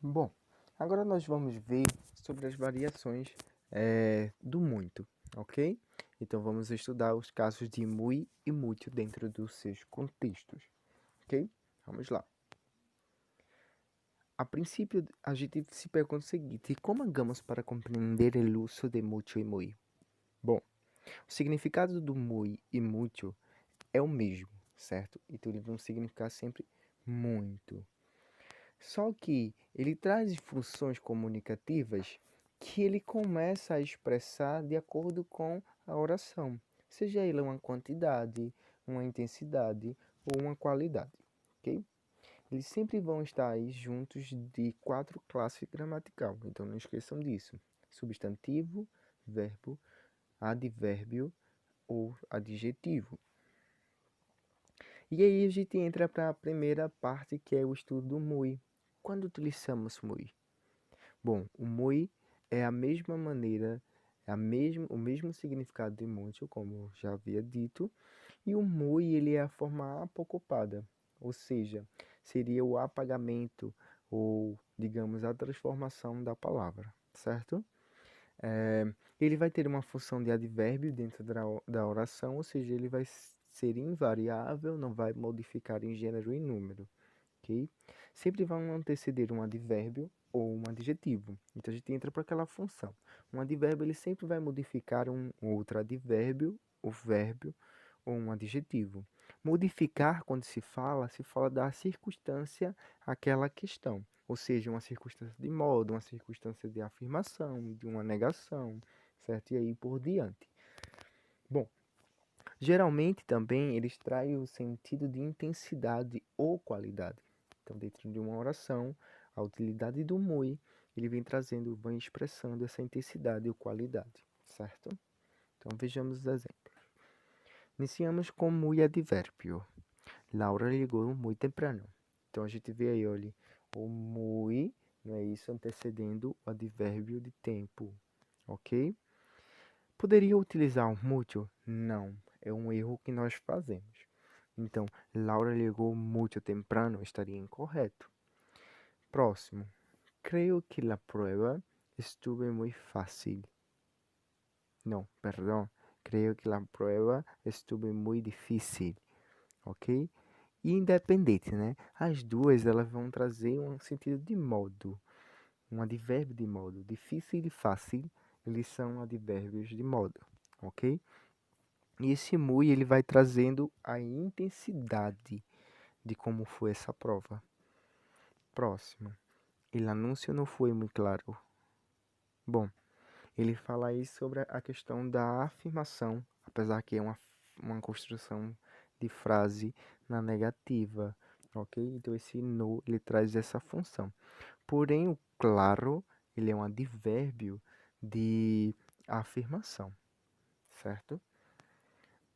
Bom, agora nós vamos ver sobre as variações do muito, ok? Então vamos estudar os casos de muy e mucho dentro dos seus contextos, ok? Vamos lá. A princípio, a gente se pergunta o seguinte: como hagamos para compreender o uso de mucho e muy? Bom, o significado do muy e mucho é o mesmo, certo? Então ele vai significar sempre muito. Só que ele traz funções comunicativas que ele começa a expressar de acordo com a oração, seja ele uma quantidade, uma intensidade ou uma qualidade, ok? Eles sempre vão estar aí juntos de 4 classes gramatical, então não esqueçam disso: substantivo, verbo, advérbio ou adjetivo. E aí a gente entra para a primeira parte, que é o estudo do muy. Quando utilizamos muy? Bom, o muy é a mesma maneira, o mesmo significado de muito, como já havia dito, e o muy ele é a forma apocopada, ou seja, seria o apagamento ou, digamos, a transformação da palavra, certo? Ele vai ter uma função de advérbio dentro da oração, ou seja, ele vai ser invariável, não vai modificar em gênero e número, ok? Sempre vão anteceder um advérbio ou um adjetivo. Então a gente entra para aquela função. Um advérbio ele sempre vai modificar um outro advérbio, o verbo ou um adjetivo. Modificar, quando se fala da circunstância àquela questão. Ou seja, uma circunstância de modo, uma circunstância de afirmação, de uma negação, certo? E aí por diante. Bom, geralmente também eles traem o sentido de intensidade ou qualidade. Então, dentro de uma oração, a utilidade do muy, ele vem trazendo, vem expressando essa intensidade ou qualidade, certo? Então, vejamos os exemplos. Iniciamos com muy advérbio. Laura ligou muito temprano. Então, a gente vê aí, olha, o muy, não é isso, antecedendo o advérbio de tempo, ok? Poderia utilizar o mucho? Não, é um erro que nós fazemos. Então, Laura ligou muito temprano estaria incorreto. Próximo. Creo que la prueba estuvo muy fácil. Não, perdão. Creo que la prueba estuvo muy difícil. Ok? E independente, né? As duas elas vão trazer um sentido de modo. Um advérbio de modo. Difícil e fácil, eles são advérbios de modo. Ok? E esse muy ele vai trazendo a intensidade de como foi essa prova. Próximo. O anúncio não foi muito claro. Bom, ele fala aí sobre a questão da afirmação, apesar que é uma construção de frase na negativa, ok? Então esse no, ele traz essa função. Porém, o claro, ele é um advérbio de afirmação, certo?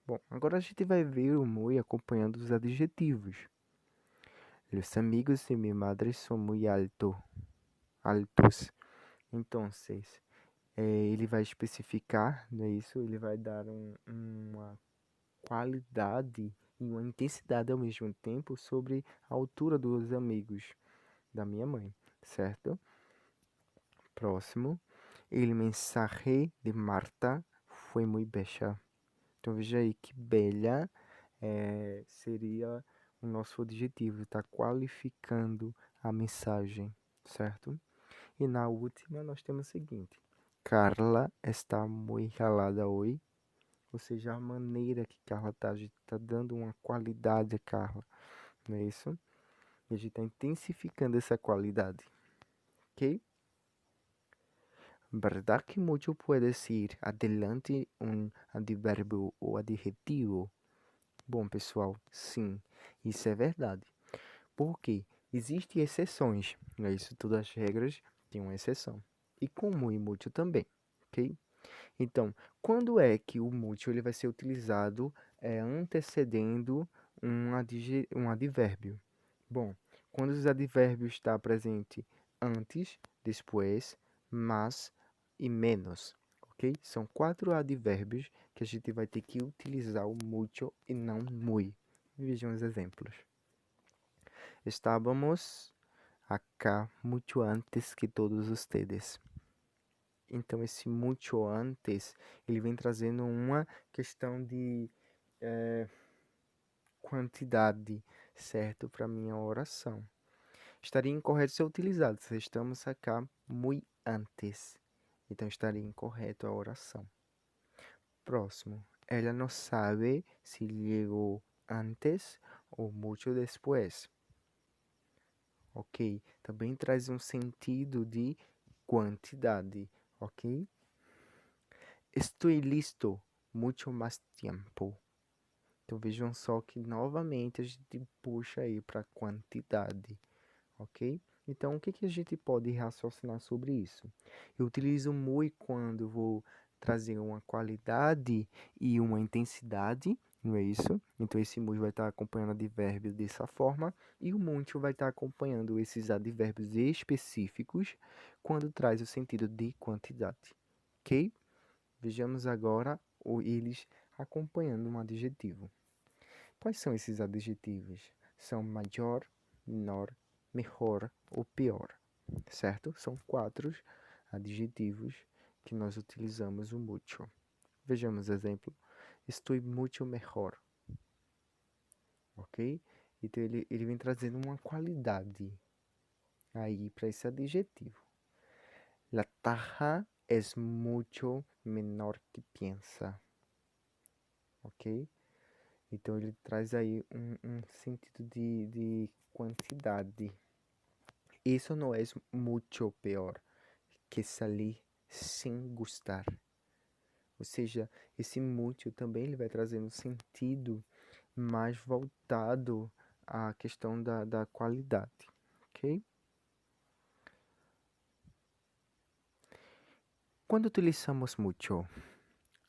Bom, agora a gente vai ver o muy acompanhando os adjetivos. Los amigos de mi madre son muy altos. Então, ele vai especificar, não é isso? Ele vai dar uma qualidade e uma intensidade ao mesmo tempo sobre a altura dos amigos da minha mãe, certo? Próximo. El mensaje de Marta foi muito bella. Então veja aí que bela seria o nosso adjetivo, está qualificando a mensagem, certo? E na última nós temos o seguinte: Carla está muito calada hoje. Ou seja, a maneira que Carla está, a gente está dando uma qualidade a Carla, não é isso? E a gente está intensificando essa qualidade, ok? ¿Verdad que mucho puede decir adelante um advérbio ou adjetivo? Bom, pessoal, sim, isso é verdade. Por quê? Existem exceções, não é isso? Todas as regras têm uma exceção. E com e muito também, ok? Então, quando é que o muito ele vai ser utilizado antecedendo um advérbio? Bom, quando os advérbios estão presentes antes, depois, mas e menos, ok? São 4 advérbios que a gente vai ter que utilizar o muito e não muy. Vejam os exemplos. Estávamos acá muito antes que todos ustedes. Então, esse muito antes, ele vem trazendo uma questão de quantidade, certo? Para minha oração. Estaria incorreto ser utilizado se estamos acá muito antes. Então, estaria incorreto a oração. Próximo. Ela não sabe se chegou antes ou muito depois. Ok? Também traz um sentido de quantidade. Ok? Estou listo muito mais tempo. Então vejam só que novamente a gente puxa aí para quantidade, ok? Então o que a gente pode raciocinar sobre isso? Eu utilizo muito quando vou trazer uma qualidade e uma intensidade, não é isso? Então esse muito vai estar acompanhando advérbios dessa forma e o muito vai estar acompanhando esses advérbios específicos quando traz o sentido de quantidade, ok? Vejamos agora eles acompanhando um adjetivo. Quais são esses adjetivos? São maior, menor, melhor ou pior, certo? São 4 adjetivos que nós utilizamos o muito. Vejamos exemplo. Estou muito melhor, ok? Então ele vem trazendo uma qualidade aí para esse adjetivo. La taja es mucho menor que piensa, ok? Então ele traz aí um sentido de quantidade. Isso não é muito pior que sair sem gostar. Ou seja, esse muito também ele vai trazer um sentido mais voltado à questão da qualidade, ok? Quando utilizamos muito,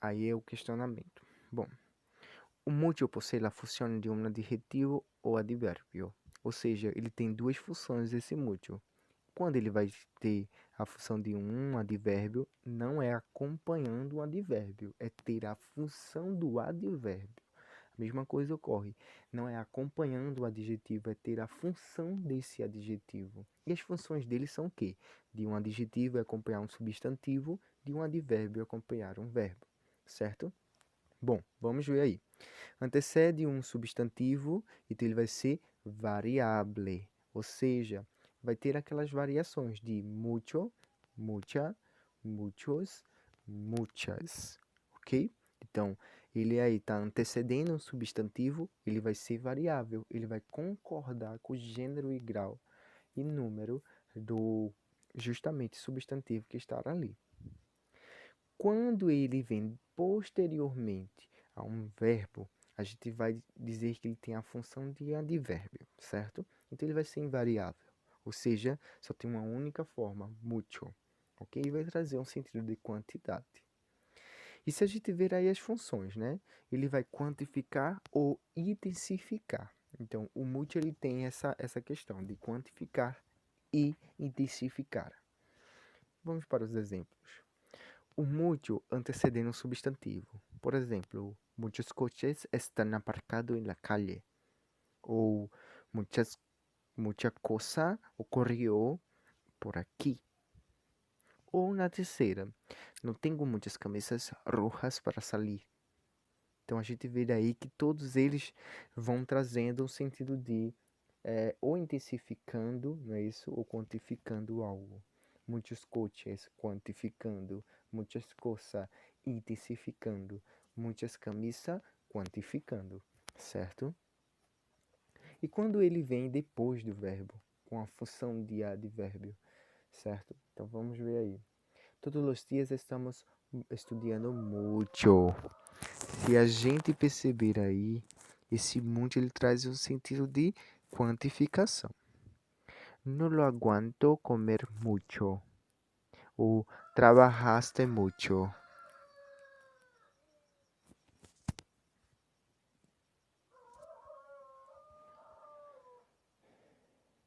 aí é o questionamento. Bom, o muito possui a função de um adjetivo ou advérbio, ou seja, ele tem duas funções esse muito. Quando ele vai ter a função de um advérbio, não é acompanhando o advérbio, é ter a função do advérbio. A mesma coisa ocorre, não é acompanhando o adjetivo, é ter a função desse adjetivo. E as funções dele são o quê? De um adjetivo é acompanhar um substantivo, de um advérbio é acompanhar um verbo, certo? Bom, vamos ver aí. Antecede um substantivo, então ele vai ser variável, ou seja, vai ter aquelas variações de mucho, mucha, muchos, muchas, ok? Então, ele aí está antecedendo um substantivo, ele vai ser variável, ele vai concordar com o gênero e grau e número do justamente substantivo que está ali. Quando ele vem posteriormente a um verbo, a gente vai dizer que ele tem a função de advérbio, certo? Então ele vai ser invariável, ou seja, só tem uma única forma, mucho, ok? E vai trazer um sentido de quantidade. E se a gente ver aí as funções, né? Ele vai quantificar ou intensificar. Então, o mucho ele tem essa questão de quantificar e intensificar. Vamos para os exemplos. O mucho antecedendo um substantivo. Por exemplo, muchos coches están aparcados en la calle. Ou mucha cosa ocorreu por aqui. Ou na terceira, não tenho muitas camisas rojas para sair. Então a gente vê daí que todos eles vão trazendo um sentido de ou intensificando, não é isso? Ou quantificando algo. Muitos coches quantificando, muitas coisas intensificando, muitas camisas quantificando, certo? E quando ele vem depois do verbo, com a função de advérbio, certo? Então vamos ver aí. Todos os dias estamos estudando muito. Se a gente perceber aí, esse muito ele traz um sentido de quantificação. No lo aguanto comer mucho. O trabajaste mucho.